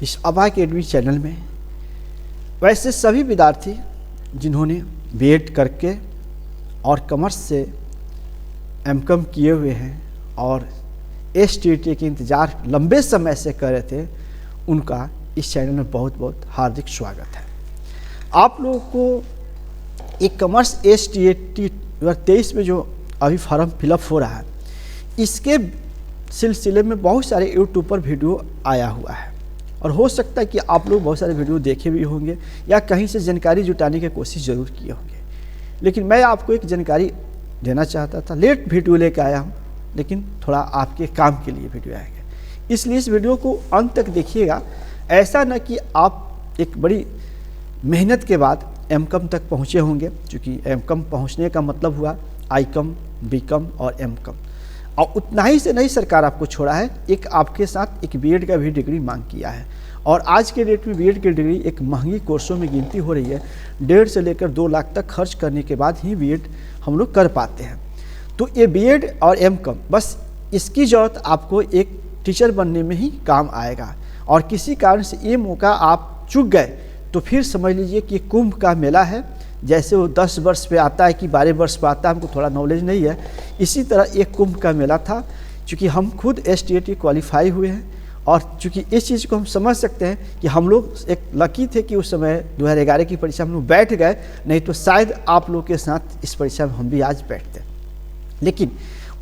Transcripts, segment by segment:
इस अभा academy channel में वैसे सभी विद्यार्थी जिन्होंने बीएड करके और कॉमर्स से एमकॉम किए हुए हैं और एसटीईटी के इंतज़ार लंबे समय से कर रहे थे, उनका इस चैनल में बहुत बहुत हार्दिक स्वागत है। आप लोगों को एक कॉमर्स एसटीईटी 2023 में जो अभी फॉर्म फिलअप हो रहा है, इसके सिलसिले में बहुत सारे यूट्यूब पर वीडियो आया हुआ है और हो सकता है कि आप लोग बहुत सारे वीडियो देखे भी होंगे या कहीं से जानकारी जुटाने की कोशिश ज़रूर किए होंगे। लेकिन मैं आपको एक जानकारी देना चाहता था, लेट वीडियो लेकर आया हूँ, लेकिन थोड़ा आपके काम के लिए वीडियो आएगा, इसलिए इस वीडियो को अंत तक देखिएगा। ऐसा न कि आप एक बड़ी मेहनत के बाद एमकॉम तक पहुँचे होंगे, क्योंकि एमकॉम पहुँचने का मतलब हुआ आईकॉम, बीकॉम और एमकॉम, और उतना ही से नहीं सरकार आपको छोड़ा है, एक आपके साथ एक बीएड का भी डिग्री मांग किया है। और आज के डेट में बीएड की डिग्री एक महंगी कोर्सों में गिनती हो रही है। 1.5 से लेकर 2 लाख तक खर्च करने के बाद ही बीएड हम लोग कर पाते हैं। तो ये बीएड और एमकॉम, बस इसकी ज़रूरत आपको एक टीचर बनने में ही काम आएगा। और किसी कारण से ये मौका आप चूक गए तो फिर समझ लीजिए कि कुंभ का मेला है, जैसे वो 10 वर्ष पे आता है कि 12 वर्ष पे आता है, हमको थोड़ा नॉलेज नहीं है, इसी तरह एक कुंभ का मेला था। चूँकि हम खुद एसटीईटी क्वालिफाई हुए हैं और चूँकि इस चीज़ को हम समझ सकते हैं कि हम लोग एक लकी थे कि उस समय 2011 की परीक्षा में हम लोग बैठ गए, नहीं तो शायद आप लोग के साथ इस परीक्षा में हम भी आज बैठते। लेकिन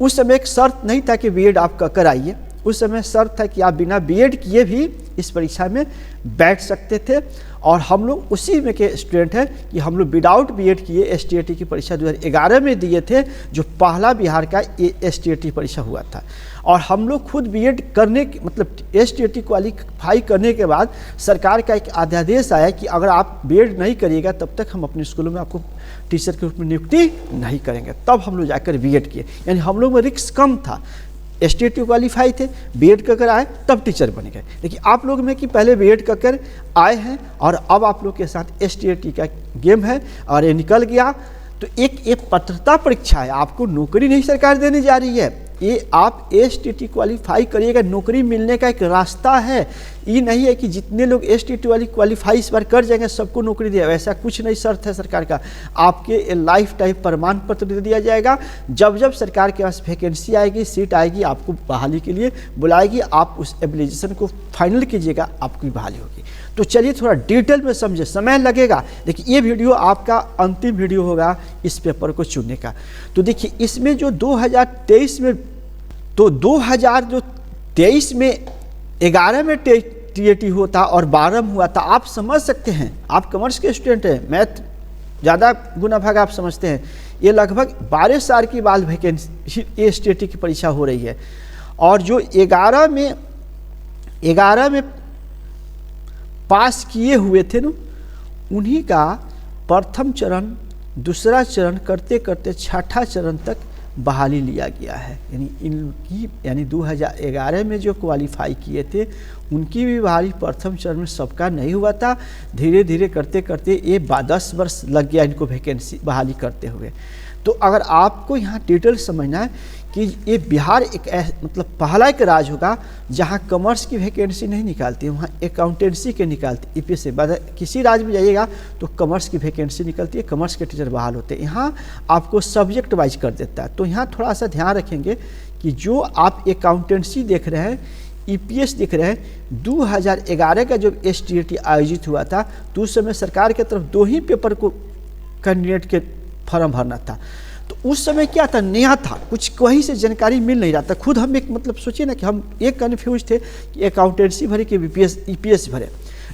उस समय एक शर्त नहीं था कि बीएड आप कर आइए, उस समय शर्त था कि आप बिना बीएड किए भी इस परीक्षा में बैठ सकते थे। और हम लोग उसी में के स्टूडेंट हैं कि हम लोग विदाउट बीएड किए एसटीईटी की परीक्षा 2011 में दिए थे, जो पहला बिहार का एसटीईटी परीक्षा हुआ था। और हम लोग खुद बीएड करने मतलब एसटीईटी क्वालिफाई करने के बाद सरकार का एक अध्यादेश आया कि अगर आप बीएड नहीं करिएगा तब तक हम अपने स्कूलों में आपको टीचर के रूप में नियुक्ति नहीं करेंगे। तब हम लोग जाकर बीएड किए, यानी हम लोग में रिस्क कम था। एसटीईटी क्वालिफाई थे, बीएड कर आए तब टीचर बन गए। लेकिन आप लोग में कि पहले बीएड कर आए हैं और अब आप लोग के साथ एसटीईटी का गेम है और ये निकल गया। तो एक पात्रता परीक्षा है, आपको नौकरी नहीं सरकार देने जा रही है, ये आप एसटीईटी क्वालिफाई करिएगा, नौकरी मिलने का एक रास्ता है। ये नहीं है कि जितने लोग एसटीईटी वाली क्वालिफाई इस बार कर जाएंगे सबको नौकरी दिया, वैसा कुछ नहीं शर्त है सरकार का। आपके लाइफ टाइम प्रमाण पत्र दे दिया जाएगा, जब जब सरकार के पास वैकेंसी आएगी, सीट आएगी, आपको बहाली के लिए बुलाएगी, आप उस एप्लीकेशन को फाइनल कीजिएगा, आपकी बहाली होगी। तो चलिए थोड़ा डिटेल में समझे, समय लगेगा, लेकिन ये वीडियो आपका अंतिम वीडियो होगा इस पेपर को चुनने का। तो देखिए इसमें जो 2023 में, तो 2023 में 11 में टीएटी होता और 12 में हुआ था। आप समझ सकते हैं, आप कॉमर्स के स्टूडेंट हैं, मैथ ज़्यादा गुना भाग आप समझते हैं, ये लगभग 12 साल की बाद वैकेंसी एसटीईटी की परीक्षा हो रही है। और जो 11 में पास किए हुए थे ना, उन्हीं का प्रथम चरण, दूसरा चरण करते करते छठा चरण तक बहाली लिया गया है। यानी 2011 में जो क्वालिफाई किए थे उनकी भी बहाली प्रथम चरण में सबका नहीं हुआ था। धीरे धीरे करते करते ये 10 वर्ष लग गया इनको वैकेंसी बहाली करते हुए। तो अगर आपको यहाँ डिटेल समझना है कि ये बिहार एक मतलब पहला एक राज्य होगा जहाँ कॉमर्स की वैकेंसी नहीं निकालती है, वहाँ अकाउंटेंसी के निकालती है। ईपीएस से किसी राज्य में जाइएगा तो कॉमर्स की वैकेंसी निकलती है, कॉमर्स के टीचर बहाल होते हैं। यहाँ आपको सब्जेक्ट वाइज कर देता है। तो यहाँ थोड़ा सा ध्यान रखेंगे कि जो आप अकाउंटेंसी देख रहे हैं, ईपीएस देख रहे हैं, 2011 का जब एसटीईटी आयोजित हुआ था तो उस समय सरकार की तरफ 2 ही पेपर को कैंडिडेट के फॉर्म भरना था। तो उस समय क्या था, नया था, कुछ कहीं से जानकारी मिल नहीं रहा था। खुद हम एक मतलब सोचिए ना कि हम एक कन्फ्यूज थे कि अकाउंटेंसी भरे कि ईपीएस भरे,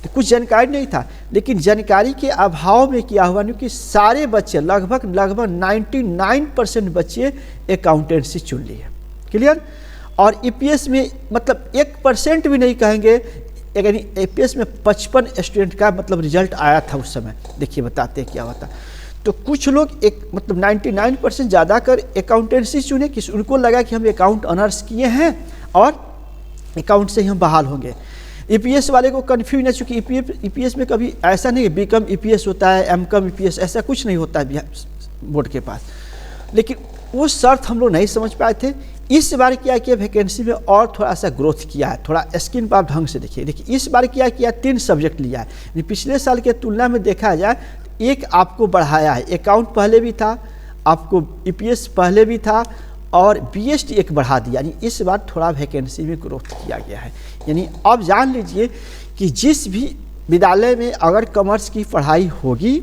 तो कुछ जानकारी नहीं था। लेकिन जानकारी के अभाव में क्या हुआ कि सारे बच्चे लगभग 99% बच्चे अकाउंटेंसी चुन लिए। क्लियर। और ईपीएस में मतलब 1% भी नहीं कहेंगे, यानी ईपीएस में 55 स्टूडेंट का मतलब रिजल्ट आया था उस समय। देखिए बताते हैं क्या होता। तो कुछ लोग एक मतलब 99% ज़्यादा कर अकाउंटेंसी चुने कि उनको लगा कि हम अकाउंट ऑनर्स किए हैं और अकाउंट से ही हम बहाल होंगे। ईपीएस वाले को कन्फ्यूज है, चूँकि ईपीएस में कभी ऐसा नहीं है बीकॉम ईपीएस होता है, एमकॉम ईपीएस, ऐसा कुछ नहीं होता है बोर्ड के पास। लेकिन वो शर्त हम लोग नहीं समझ पाए थे, इस बार क्या किया वैकेंसी में और थोड़ा सा ग्रोथ किया है, थोड़ा स्क्रीन पर आप ढंग से देखिए इस बार क्या किया 3 सब्जेक्ट लिया है। पिछले साल के तुलना में देखा जाए तो एक आपको बढ़ाया है, अकाउंट पहले भी था, आपको ईपीएस पहले भी था और बीएसटी एक बढ़ा दिया, यानी इस बार थोड़ा वैकेंसी में ग्रोथ किया गया है। यानी अब जान लीजिए कि जिस भी विद्यालय में अगर कॉमर्स की पढ़ाई होगी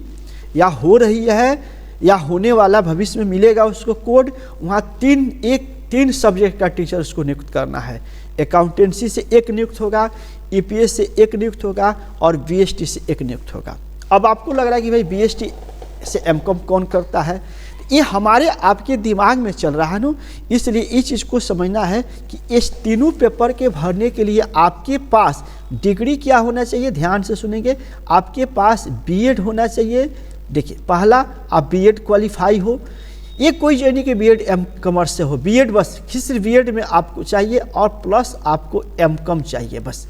या हो रही है या होने वाला भविष्य में मिलेगा उसको कोड, वहाँ 3 सब्जेक्ट का टीचर उसको नियुक्त करना है। अकाउंटेंसी से 1 नियुक्त होगा, ईपीएस से 1 नियुक्त होगा और बीएसटी से 1 नियुक्त होगा। अब आपको लग रहा है कि भाई बीएसटी से एमकॉम कौन करता है, ये हमारे आपके दिमाग में चल रहा है ना, इसलिए इस चीज़ को समझना है कि इस तीनों पेपर के भरने के लिए आपके पास डिग्री क्या होना चाहिए, ध्यान से सुनेंगे, आपके पास बीएड होना चाहिए। देखिए पहला आप बीएड क्वालिफाई हो, ये कोई यानी कि बीएड एम कॉमर्स से हो, बीएड बस सिर्फ बीएड में आपको चाहिए और प्लस आपको एमकॉम चाहिए बस।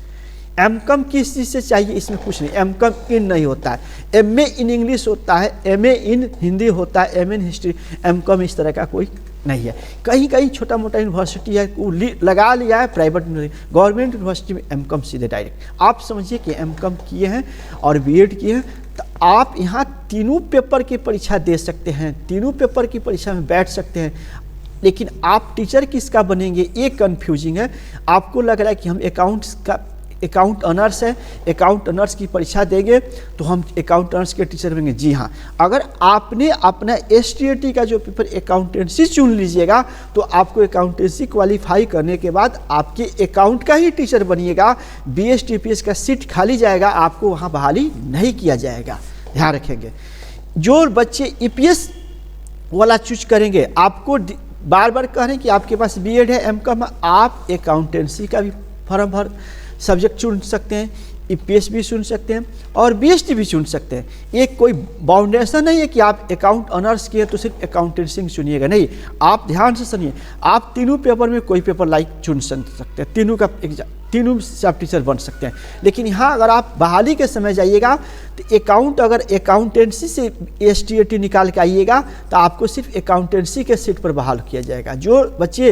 एमकॉम किस चीज़ से चाहिए, इसमें कुछ नहीं, एमकॉम इन नहीं होता है, एमए इन इंग्लिश होता है, एमए इन हिंदी होता है, एमए इन हिस्ट्री, एमकॉम इस तरह का कोई नहीं है। कहीं कहीं छोटा मोटा यूनिवर्सिटी है वो लगा लिया है, प्राइवेट गवर्नमेंट यूनिवर्सिटी में एमकॉम सीधे डायरेक्ट। आप समझिए कि एमकॉम किए हैं और बीएड किए हैं तो आप यहाँ तीनों पेपर की परीक्षा दे सकते हैं, तीनों पेपर की परीक्षा में बैठ सकते हैं। लेकिन आप टीचर किसका बनेंगे ये कन्फ्यूजिंग है। आपको लग रहा है कि हम अकाउंट ऑनर्स है, अकाउंट ऑनर्स की परीक्षा देंगे तो हम अकाउंट ऑनर्स के टीचर बनेंगे। जी हाँ, अगर आपने अपना एसटीईटी का जो पेपर अकाउंटेंसी चुन लीजिएगा तो आपको अकाउंटेंसी क्वालिफाई करने के बाद आपके अकाउंट का ही टीचर बनिएगा, बीएसटीपीएस का सीट खाली जाएगा, आपको वहाँ बहाली नहीं किया जाएगा, ध्यान रखेंगे। जो बच्चे ईपीएस वाला चूज करेंगे, आपको बार बार कह रहे हैं कि आपके पास बीएड है, एमकॉम, आप अकाउंटेंसी का भी फॉर्म भर सब्जेक्ट चुन सकते हैं, ईपीएस भी चुन सकते हैं और बीएसटी भी चुन सकते हैं। एक कोई बाउंडेशन नहीं है कि आप अकाउंट ऑनर्स किए तो सिर्फ अकाउंटेंसी चुनिएगा, नहीं। आप ध्यान से सुनिए, आप तीनों पेपर में कोई पेपर लाइक चुन सकते हैं, तीनों का एग्जाम, तीनों से आप टीचर बन सकते हैं। लेकिन यहाँ अगर आप बहाली के समय जाइएगा तो अगर अकाउंटेंसी से एसटीईटी निकाल के आइएगा तो आपको सिर्फ अकाउंटेंसी के सीट पर बहाल किया जाएगा। जो बच्चे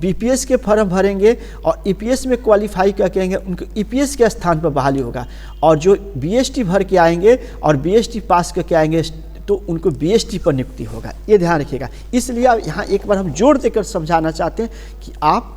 बीपीएस के फॉर्म भरेंगे और ईपीएस में क्वालिफाई करके आएंगे उनको ईपीएस के स्थान पर बहाली होगा, और जो बीएसटी भर के आएंगे और बीएसटी पास करके आएंगे तो उनको बीएसटी पर नियुक्ति होगा, ये ध्यान रखिएगा। इसलिए यहाँ एक बार हम जोर देकर समझाना चाहते हैं कि आप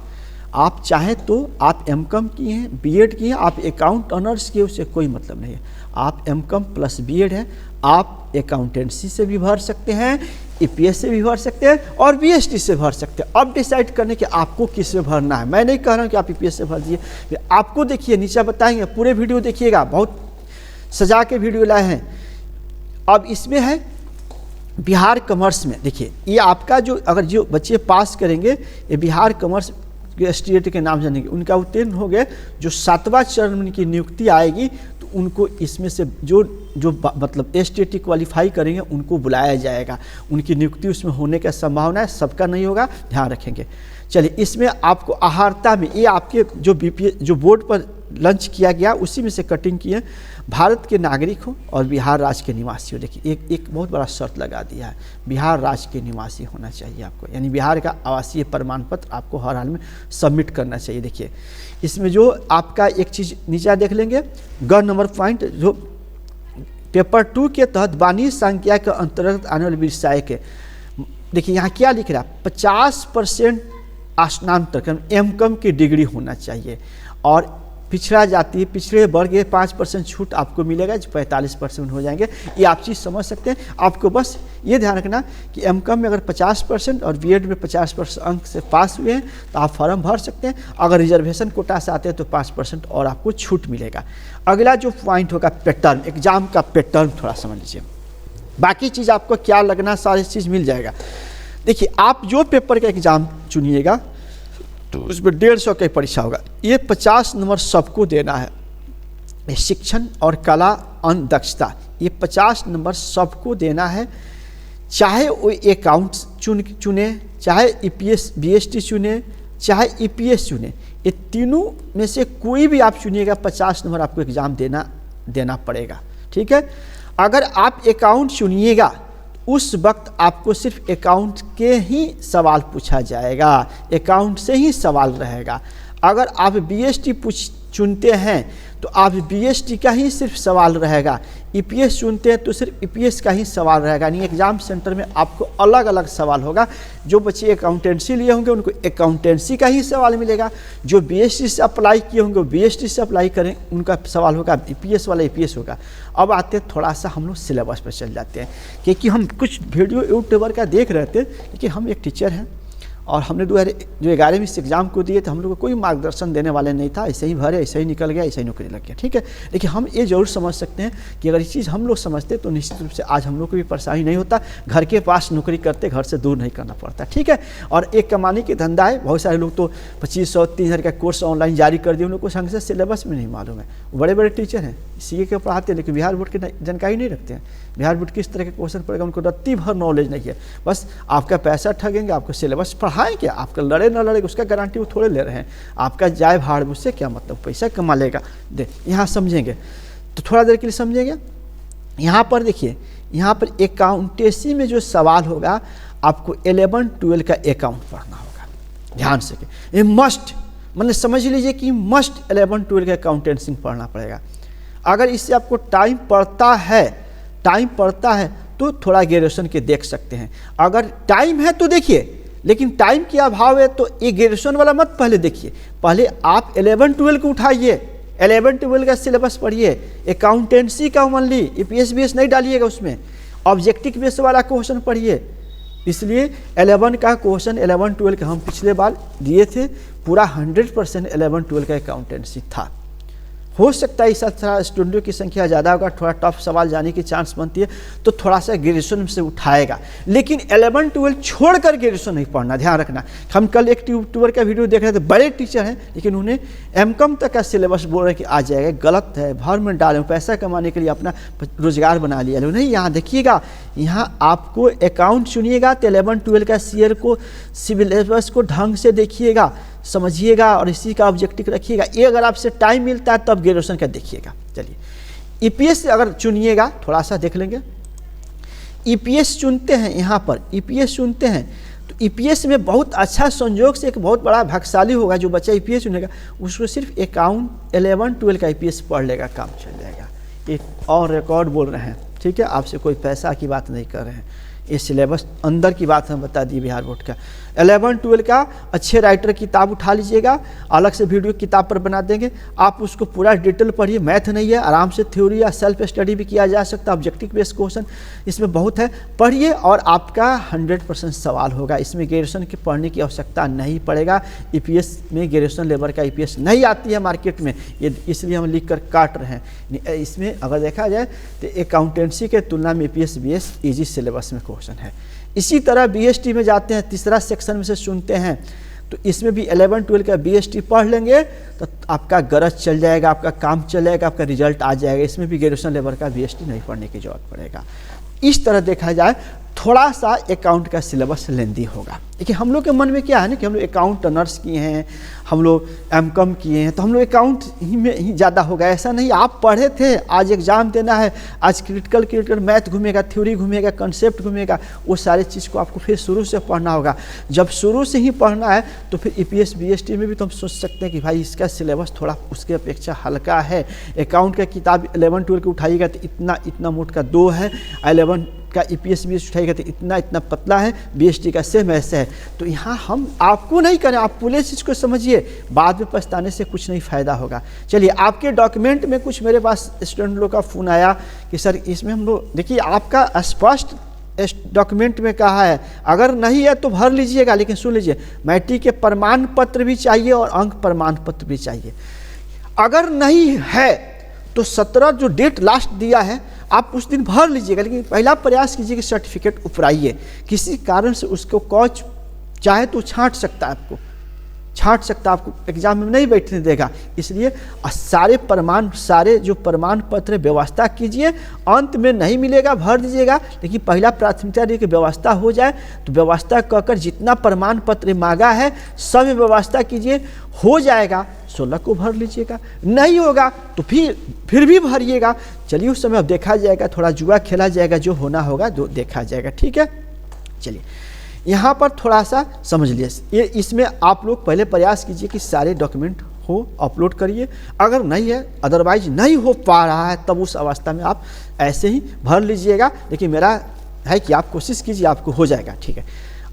चाहे तो आप एमकॉम किए हैं, बीएड किए हैं, आप अकाउंट ऑनर्स किए, उससे कोई मतलब नहीं है। आप एमकॉम प्लस बीएड है, आप अकाउंटेंसी से भी भर सकते हैं, ईपीएस से भी भर सकते हैं और बीएसटी से भर सकते हैं। अब डिसाइड करने कि आपको किस में भरना है। मैं नहीं कह रहा हूँ कि आप ईपीएस से भर दीजिए, आपको देखिए नीचे बताएंगे, पूरे वीडियो देखिएगा, बहुत सजा के वीडियो लाए हैं। अब इसमें है बिहार कॉमर्स में, देखिए ये आपका जो बच्चे पास करेंगे ये बिहार कॉमर्स एसटीईटी के नाम जानेंगे, उनका उत्तीर्ण हो गए, जो 7वां चरण में उनकी नियुक्ति आएगी तो उनको इसमें से जो मतलब एसटीईटी क्वालिफाई करेंगे उनको बुलाया जाएगा, उनकी नियुक्ति उसमें होने का संभावना है, सबका नहीं होगा, ध्यान रखेंगे। चलिए इसमें आपको आहारता में ये आपके जो बोर्ड पर लंच किया गया उसी में से कटिंग किए, भारत के नागरिक हो और बिहार राज्य के निवासी हो। देखिए एक बहुत बड़ा शर्त लगा दिया है, बिहार राज्य के निवासी होना चाहिए आपको, यानी बिहार का आवासीय प्रमाण पत्र आपको हर हाल में सबमिट करना चाहिए। देखिए इसमें जो आपका एक चीज़ नीचे देख लेंगे, ग नंबर पॉइंट जो पेपर 2 के तहत वाणिज्य संख्या के अंतर्गत आने वाले विषय के, देखिए यहाँ क्या लिख रहा है, 50% स्नातक एमकॉम की डिग्री होना चाहिए और पिछड़ा जाति पिछड़े वर्ग 5% छूट आपको मिलेगा, जो 45% हो जाएंगे। ये आप चीज़ समझ सकते हैं। आपको बस ये ध्यान रखना कि एमकॉम में अगर 50% और बीएड में 50% अंक से पास हुए हैं तो आप फॉर्म भर सकते हैं। अगर रिजर्वेशन कोटा से आते हैं तो 5% और आपको छूट मिलेगा। अगला जो पॉइंट होगा पैटर्न, एग्जाम का पैटर्न थोड़ा समझ लीजिए, बाकी चीज़ आपको क्या लगना सारी चीज़ मिल जाएगा। देखिए आप जो पेपर का एग्ज़ाम चुनिएगा तो उसमें 150 की परीक्षा होगा, ये 50 नंबर सबको देना है। शिक्षण और कला और दक्षता, ये 50 नंबर सबको देना है, चाहे वो अकाउंट चुने, चाहे ईपीएस बीएसटी चुने, चाहे ईपीएस चुने, ये तीनों में से कोई भी आप चुनिएगा 50 नंबर आपको एग्ज़ाम देना पड़ेगा, ठीक है। अगर आप अकाउंट चुनिएगा उस वक्त आपको सिर्फ अकाउंट के ही सवाल पूछा जाएगा, अकाउंट से ही सवाल रहेगा। अगर आप बीएसटी चुनते हैं तो आप बीएसटी का ही सिर्फ सवाल रहेगा, ईपीएस चुनते हैं तो सिर्फ ईपीएस का ही सवाल रहेगा। यानी एग्जाम सेंटर में आपको अलग अलग सवाल होगा। जो बच्चे अकाउंटेंसी लिए होंगे उनको अकाउंटेंसी का ही सवाल मिलेगा, जो बीएसटी से अप्लाई किए होंगे वो बीएसटी से अप्लाई करें उनका सवाल होगा, ईपीएस वाला ईपीएस होगा। अब आते हैं थोड़ा सा हम लोग सिलेबस पर चल जाते हैं, क्योंकि हम कुछ वीडियो यूट्यूबर का देख रहे थे, क्योंकि हम एक टीचर हैं और हमने जो 11वीं इस एग्ज़ाम को दिए थे, हम लोग को कोई मार्गदर्शन देने वाले नहीं था, ऐसे ही भरे, ऐसे ही निकल गया, ऐसे ही नौकरी लग गया, ठीक है। लेकिन हम ये जरूर समझ सकते हैं कि अगर ये चीज़ हम लोग समझते तो निश्चित रूप से आज हम लोग को भी परेशानी नहीं होता, घर के पास नौकरी करते, घर से दूर नहीं करना पड़ता, ठीक है। और एक कमाने की धंधा है। बहुत सारे लोग तो 2500 3000 का कोर्स ऑनलाइन जारी कर दिए, उन लोग को संग से सिलेबस में नहीं मालूम है। बड़े बड़े टीचर हैं, सीए के पढ़ाते हैं, लेकिन बिहार बोर्ड की जानकारी नहीं रखते हैं। बिहार बोर्ड किस तरह के क्वेश्चन पड़ेगा उनको रत्ती भर नॉलेज नहीं है। बस आपका पैसा ठगेंगे, आपको सिलेबस पढ़ाएं क्या, आपका लड़े ना लड़े उसका गारंटी वो थोड़े ले रहे हैं। आपका जाए भाड़ उससे क्या मतलब, पैसा कमा लेगा। दे यहाँ समझेंगे तो थोड़ा देर के लिए समझेंगे। यहाँ पर देखिए, यहाँ पर अकाउंटेंसी में जो सवाल होगा आपको 11-12 का अकाउंट पढ़ना होगा, ध्यान से। ये मस्ट, मतलब समझ लीजिए कि मस्ट 11-12 का अकाउंटेंसी पढ़ना पड़ेगा। अगर इससे आपको टाइम पड़ता है तो थोड़ा ग्रेजुएशन के देख सकते हैं। अगर टाइम है तो देखिए, लेकिन टाइम की अभाव है तो ये ग्रेजुएशन वाला मत पहले देखिए, पहले आप 11-12 को उठाइए, 11-12 का सिलेबस पढ़िए। अकाउंटेंसी का ओनली, ईपीएस बीएस नहीं डालिएगा उसमें, ऑब्जेक्टिव बेस वाला क्वेश्चन पढ़िए। इसलिए 11 का क्वेश्चन 11-12 का हम पिछले बार दिए थे, पूरा 100% 11-12 का अकाउंटेंसी था। हो सकता है इस तरह स्टूडेंटों की संख्या ज़्यादा होगा, थोड़ा टफ सवाल जाने की चांस बनती है, तो थोड़ा सा ग्रेजुएशन से उठाएगा। लेकिन 11-12 छोड़कर ग्रेजुएशन नहीं पढ़ना, ध्यान रखना। हम कल एक यूट्यूबर का वीडियो देख रहे थे, बड़े टीचर हैं लेकिन उन्हें एमकॉम तक का सिलेबस बोल रहे हैं कि आ जाएगा। गलत है, भर में डालें, पैसा कमाने के लिए अपना रोजगार बना लिया। नहीं, यहाँ देखिएगा, यहाँ आपको अकाउंट चुनिएगा तो 11-12 का सीयर को, सिलेबस को ढंग से देखिएगा, समझिएगा और इसी का ऑब्जेक्टिव रखिएगा। ये अगर आपसे टाइम मिलता है तब ग्रेजुएशन का देखिएगा। चलिए, ईपीएस अगर चुनिएगा, थोड़ा सा देख लेंगे। ईपीएस चुनते हैं, यहाँ पर ईपीएस चुनते हैं तो ईपीएस में बहुत अच्छा संयोग से एक बहुत बड़ा भाग्यशाली होगा जो बच्चा ईपीएस चुनेगा, उसको सिर्फ अकाउंट 11-12 का ईपीएस पढ़ लेगा, काम चल जाएगा। ये और रिकॉर्ड बोल रहे हैं, ठीक है, आपसे कोई पैसा की बात नहीं कर रहे हैं, ये सिलेबस अंदर की बात हम बता दिए बिहार बोर्ड का। 11-12 का अच्छे राइटर किताब उठा लीजिएगा, अलग से वीडियो किताब पर बना देंगे, आप उसको पूरा डिटेल पढ़िए। मैथ नहीं है, आराम से थ्योरी या सेल्फ स्टडी भी किया जा सकता है, ऑब्जेक्टिव बेस्ड क्वेश्चन इसमें बहुत है, पढ़िए और आपका 100% सवाल होगा। इसमें ग्रेजुएशन के पढ़ने की आवश्यकता नहीं पड़ेगा। ईपीएस में ग्रेजुएशन लेवल का ईपीएस नहीं आती है मार्केट में, ये इसलिए हम लिख कर काट रहे हैं। इसमें अगर देखा जाए तो अकाउंटेंसी के तुलना में ईपीएस बीएस ईजी सिलेबस में क्वेश्चन है। इसी तरह बीएसटी में जाते हैं, तीसरा सेक्शन में से चुनते हैं, तो इसमें भी 11-12 का बीएसटी पढ़ लेंगे तो आपका गरज चल जाएगा, आपका काम चल जाएगा, आपका रिजल्ट आ जाएगा। इसमें भी ग्रेजुएशन लेवल का बीएसटी नहीं पढ़ने की जरूरत पड़ेगा। इस तरह देखा जाए थोड़ा सा अकाउंट का सिलेबस लेंदी होगा। देखिए, हम लोग के मन में क्या है ना कि हम लोग अकाउंट ऑनर्स किए हैं, हम लोग एमकॉम किए हैं, तो हम लोग अकाउंट ही में ही ज़्यादा होगा। ऐसा नहीं, आप पढ़े थे, आज एग्जाम देना है, आज क्रिटिकल मैथ घूमेगा, थ्योरी घूमेगा, कंसेप्ट घूमेगा, वो सारे चीज़ को आपको फिर शुरू से पढ़ना होगा। जब शुरू से ही पढ़ना है तो फिर ईपीएस बीएसटी में भी तो हम सोच सकते हैं कि भाई इसका सिलेबस थोड़ा उसके अपेक्षा हल्का है। अकाउंट का किताब 11-12 की उठाइएगा तो इतना मोट का 2 है, 11 का ईपीएस बीएस उठाइएगा तो इतना पतला है, बीएसटी का सेम ऐसे है। तो यहाँ हम आपको नहीं करें, आप पूरे चीज़ को समझिए, बाद में पछताने से कुछ नहीं फ़ायदा होगा। चलिए, आपके डॉक्यूमेंट में कुछ मेरे पास स्टूडेंट लोग का फ़ोन आया कि सर इसमें हम लोग, देखिए आपका स्पष्ट डॉक्यूमेंट में कहा है, अगर नहीं है तो भर लीजिएगा, लेकिन सुन लीजिए, मैट्रिक के प्रमाण पत्र भी चाहिए और अंक प्रमाण पत्र भी चाहिए। अगर नहीं है तो 17 जो डेट लास्ट दिया है आप उस दिन भर लीजिएगा, लेकिन पहला प्रयास कीजिए कि सर्टिफिकेट उपराइए। किसी कारण से उसको कोच चाहे तो छांट सकता है, आपको छांट सकता, आपको एग्जाम में नहीं बैठने देगा। इसलिए सारे जो प्रमाण पत्र व्यवस्था कीजिए। अंत में नहीं मिलेगा भर दीजिएगा, लेकिन पहला प्राथमिकता दी कि व्यवस्था हो जाए, तो व्यवस्था कहकर जितना प्रमाण पत्र मांगा है सब व्यवस्था कीजिए। हो जाएगा 16 को भर लीजिएगा, नहीं होगा तो फिर भी भरिएगा। चलिए उस समय अब देखा जाएगा, थोड़ा जुआ खेला जाएगा, जो होना होगा जो देखा जाएगा, ठीक है। चलिए यहाँ पर थोड़ा सा समझ लिए, ये इसमें आप लोग पहले प्रयास कीजिए कि सारे डॉक्यूमेंट हो, अपलोड करिए। अगर नहीं है, अदरवाइज नहीं हो पा रहा है, तब उस अवस्था में आप ऐसे ही भर लीजिएगा। लेकिन मेरा है कि आप कोशिश कीजिए, आपको हो जाएगा, ठीक है।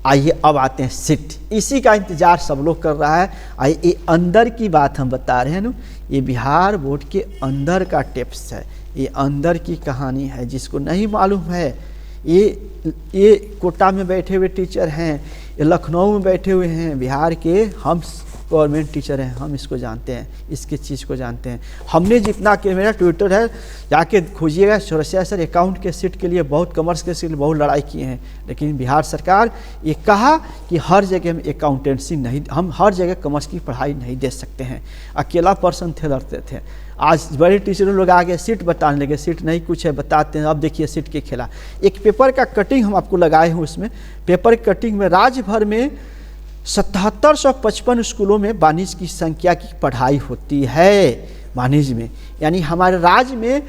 आइए अब आते हैं सीट, इसी का इंतजार सब लोग कर रहा है। आइए ये अंदर की बात हम बता रहे हैं ना, ये बिहार बोर्ड के अंदर का टिप्स है, ये अंदर की कहानी है। जिसको नहीं मालूम है, ये कोटा में बैठे हुए टीचर हैं, ये लखनऊ में बैठे हुए हैं, बिहार के हम गवर्नमेंट टीचर हैं, हम इसको जानते हैं, इसके चीज़ को जानते हैं। हमने जितना कि मेरा ट्विटर है, जाके खोजिएगा, चौरसिया सर अकाउंट के सीट के लिए बहुत, कॉमर्स के सीट बहुत लड़ाई किए हैं। लेकिन बिहार सरकार ये कहा कि हर जगह में अकाउंटेंसी नहीं, हम हर जगह कॉमर्स की पढ़ाई नहीं दे सकते हैं। अकेला पर्सन थे, लड़ते थे। आज बड़े टीचरों लोग आगे सीट बताने लगे, सीट नहीं कुछ है बताते हैं। अब देखिए सीट के खेला, एक पेपर का कटिंग हम आपको लगाए हैं। उसमें पेपर कटिंग में राज्य भर में 7755 स्कूलों में वाणिज्य की संख्या की पढ़ाई होती है, वाणिज्य में। यानी हमारे राज्य में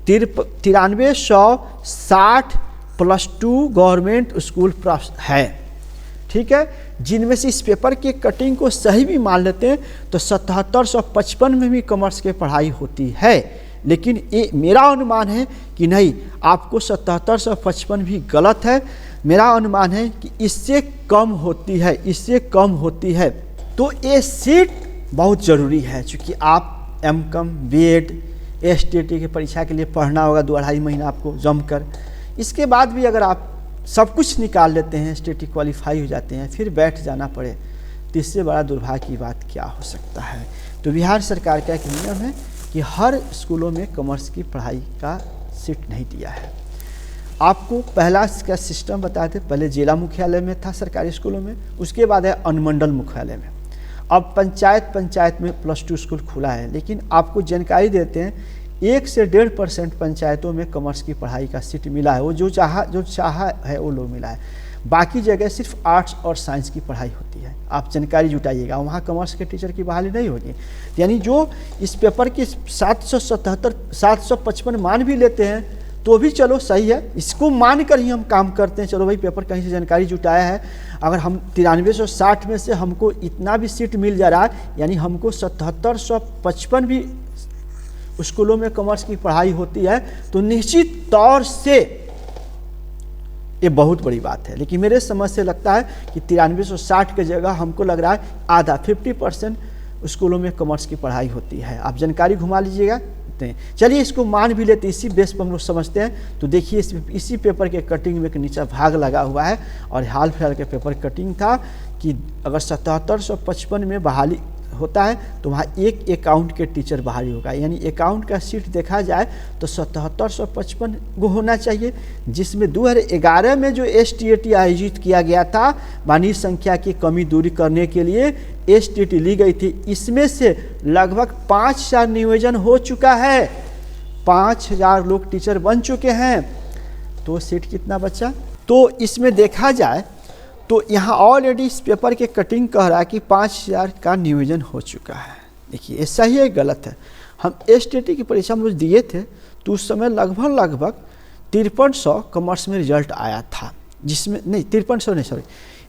9360 +2 गवर्नमेंट स्कूल है, ठीक है। जिनमें से इस पेपर के कटिंग को सही भी मान लेते हैं तो 7755 में भी कॉमर्स की पढ़ाई होती है। लेकिन ये मेरा अनुमान है कि नहीं, आपको 7755 भी गलत है। मेरा अनुमान है कि इससे कम होती है, इससे कम होती है। तो ये सीट बहुत ज़रूरी है, क्योंकि आप एमकॉम, बीएड, एसटीटी की परीक्षा के लिए पढ़ना होगा 2-2.5 महीना आपको जमकर। इसके बाद भी अगर आप सब कुछ निकाल लेते हैं, एसटीटी क्वालिफाई हो जाते हैं, फिर बैठ जाना पड़े, तो इससे बड़ा दुर्भाग्य की बात क्या हो सकता है। तो बिहार सरकार का एक नियम है कि हर स्कूलों में कॉमर्स की पढ़ाई का सीट नहीं दिया है। आपको पहला इसका सिस्टम बताए थे, पहले जिला मुख्यालय में था सरकारी स्कूलों में, उसके बाद है अनुमंडल मुख्यालय में। अब पंचायत में +2 स्कूल खुला है। लेकिन आपको जानकारी देते हैं 1 से 1.5% पंचायतों में कॉमर्स की पढ़ाई का सीट मिला है। वो जो चाहा है वो लोग मिला है। बाकी जगह सिर्फ आर्ट्स और साइंस की पढ़ाई होती है। आप जानकारी जुटाइएगा, वहाँ कॉमर्स के टीचर की बहाली नहीं होगी। यानी जो इस पेपर के 755 मान भी लेते हैं तो भी चलो सही है, इसको मान कर ही हम काम करते हैं। चलो भाई पेपर कहीं से जानकारी जुटाया है, अगर हम 9360 में से हमको इतना भी सीट मिल जा रहा है, यानी हमको 7755 भी स्कूलों में कॉमर्स की पढ़ाई होती है, तो निश्चित तौर से ये बहुत बड़ी बात है। लेकिन मेरे समझ से लगता है कि 9360 की जगह हमको लग रहा है आधा 50% स्कूलों में कॉमर्स की पढ़ाई होती है। आप जानकारी घुमा लीजिएगा। चलिए इसको मान भी लेते, इसी बेस पर हम लोग समझते हैं। तो देखिए इसी पेपर के कटिंग में एक नीचा भाग लगा हुआ है, और हाल फिलहाल के पेपर कटिंग था कि अगर 7755 में बहाली होता है तो वहाँ एक अकाउंट के टीचर बहाली होगा। यानी अकाउंट का सीट देखा जाए तो 7755 को होना चाहिए, जिसमें 2011 में जो STAT आयोजित किया गया था, वाणिज्य संख्या की कमी दूरी करने के लिए STAT ली गई थी। इसमें से लगभग 5000 नियोजन हो चुका है, 5000 लोग टीचर बन चुके हैं। तो सीट कितना बचा? तो इसमें देखा जाए तो यहाँ ऑलरेडी इस पेपर के कटिंग कह रहा है कि 5000 का नियोजन हो चुका है। देखिए ये सही है गलत है? हम STAT की परीक्षा में दिए थे तो उस समय लगभग 5300 कॉमर्स में रिजल्ट आया था, जिसमें नहीं 5300 नहीं सॉरी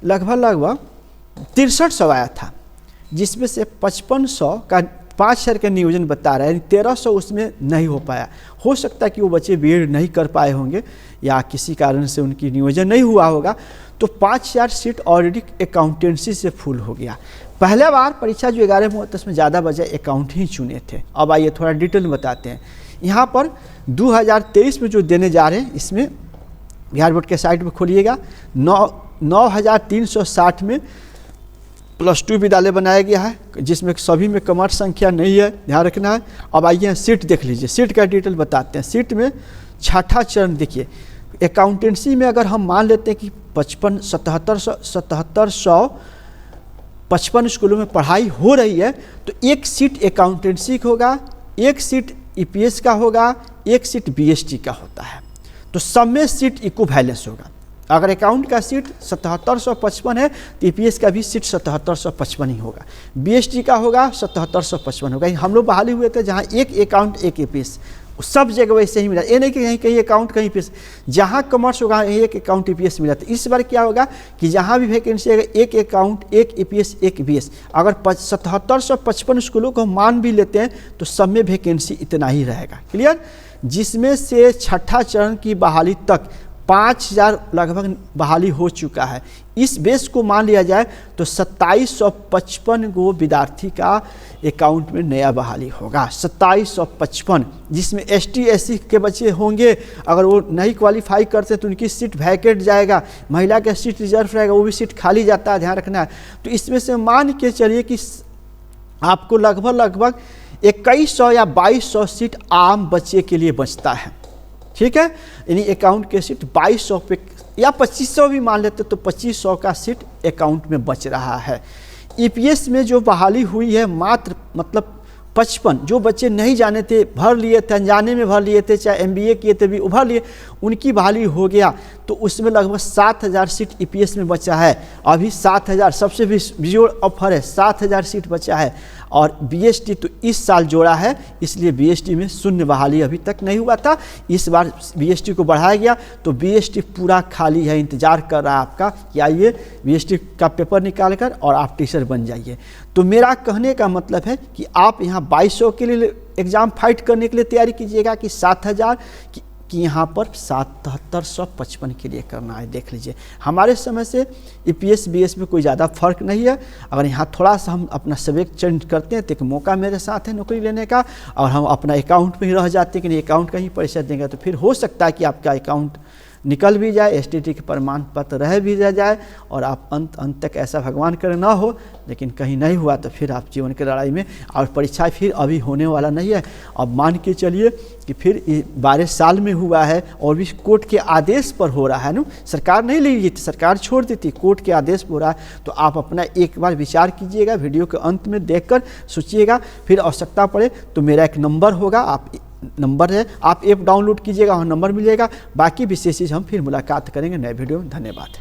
लगभग 6300 आया था, जिसमें से 5500 का 5000 का नियोजन बता रहा है, यानी 1300 उसमें नहीं हो पाया। हो सकता है कि वो बच्चे बीएड नहीं कर पाए होंगे या किसी कारण से उनकी नियोजन नहीं हुआ होगा। तो 5000 सीट ऑलरेडी अकाउंटेंसी से फुल हो गया। पहले बार परीक्षा जो 11 में उसमें ज़्यादा बच्चे अकाउंट ही चुने थे। अब आइए थोड़ा डिटेल में बताते हैं। यहाँ पर 2023 में जो देने जा रहे हैं, इसमें बिहार बोर्ड के साइट पर खोलिएगा, 9360 में +2 विद्यालय बनाया गया है, जिसमें सभी में कॉमर्स संख्या नहीं है, ध्यान रखना है। अब आइए सीट देख लीजिए, सीट का डिटेल बताते हैं। सीट में छठा चरण देखिए, अकाउंटेंसी में अगर हम मान लेते हैं कि 7755 स्कूलों में पढ़ाई हो रही है, तो एक सीट अकाउंटेंसी का होगा, एक सीट EPS का होगा, एक सीट BST का होता है। तो सब में सीट इक्विवेलेंस होगा। अगर अकाउंट का सीट 7755 है तो EPS का भी सीट 7755 ही होगा, BST का होगा 7755 होगा। हम लोग बहाली हुए थे जहाँ एक अकाउंट एक EPS, सब जगह वैसे ही मिला। ये नहीं कि कहीं कहीं अकाउंट कहीं पे, जहाँ कॉमर्स होगा एक अकाउंट ईपीएस मिला। तो इस बार क्या होगा कि जहाँ भी वैकेंसी आएगा एक अकाउंट एक ईपीएस एक बीएस। अगर 7755 स्कूलों को मान भी लेते हैं तो सब में वैकेंसी इतना ही रहेगा। क्लियर? जिसमें से छठा चरण की बहाली तक 5000 लगभग बहाली हो चुका है। इस बेस को मान लिया जाए तो 2755 गो विद्यार्थी का अकाउंट में नया बहाली होगा। 2755, जिसमें एसटी एससी के बच्चे होंगे, अगर वो नहीं क्वालिफाई करते तो उनकी सीट वैकेंट जाएगा, महिला का सीट रिजर्व रहेगा, वो भी सीट खाली जाता है, ध्यान रखना है। तो इसमें से मान के चलिए कि आपको लगभग 2100 या 2200 सीट आम बच्चे के लिए बचता है। ठीक है, यानी अकाउंट के सीट 2200 पे या 2500 भी मान लेते तो 2500 का सीट अकाउंट में बच रहा है। ईपीएस में जो बहाली हुई है मात्र मतलब 55, जो बच्चे नहीं जाने थे भर लिए थे, अनजाने में भर लिए थे, चाहे एमबीए किए थे भी उभर लिए, उनकी बहाली हो गया। तो उसमें लगभग 7000 सीट ईपीएस में बचा है। अभी 7000 सबसे बिजोड़ ऑफर है, 7000 सीट बचा है। और बीएसटी तो इस साल जोड़ा है, इसलिए बीएसटी में शून्य बहाली अभी तक नहीं हुआ था। इस बार बीएसटी को बढ़ाया गया तो बीएसटी पूरा खाली है, इंतजार कर रहा है आपका कि आइए बीएसटी का पेपर निकाल कर और आप टीचर बन जाइए। तो मेरा कहने का मतलब है कि आप यहाँ 2200 के लिए एग्ज़ाम फाइट करने के लिए तैयारी कीजिएगा कि 7000 कि यहाँ पर 7755 के लिए करना है। देख लीजिए, हमारे समय से ईपीएस बीएस में कोई ज़्यादा फर्क नहीं है। अगर यहाँ थोड़ा सा हम अपना सब्जेक्ट चेंज करते हैं तो एक मौका मेरे साथ है नौकरी लेने का, और हम अपना अकाउंट में ही रह जाते हैं कि नहीं अकाउंट का ही पैसा देंगे, तो फिर हो सकता है कि आपका अकाउंट निकल भी जाए, एसटीटी के प्रमाण पत्र रह भी जाए, और आप अंत तक ऐसा भगवान करे ना हो। लेकिन कहीं नहीं हुआ तो फिर आप जीवन की लड़ाई में, और परीक्षा फिर अभी होने वाला नहीं है। अब मान के चलिए कि फिर 12 साल में हुआ है और भी कोर्ट के आदेश पर हो रहा है ना, सरकार नहीं ले रही थी, सरकार छोड़ दी थी, कोर्ट के आदेश पर हो रहा है। तो आप अपना एक बार विचार कीजिएगा, वीडियो के अंत में देखकर सोचिएगा। फिर आवश्यकता पड़े तो मेरा एक नंबर होगा, आप नंबर है, आप ऐप डाउनलोड कीजिएगा और नंबर मिलेगा। बाकी विशेष चीज़ हम फिर मुलाकात करेंगे नए वीडियो में। धन्यवाद।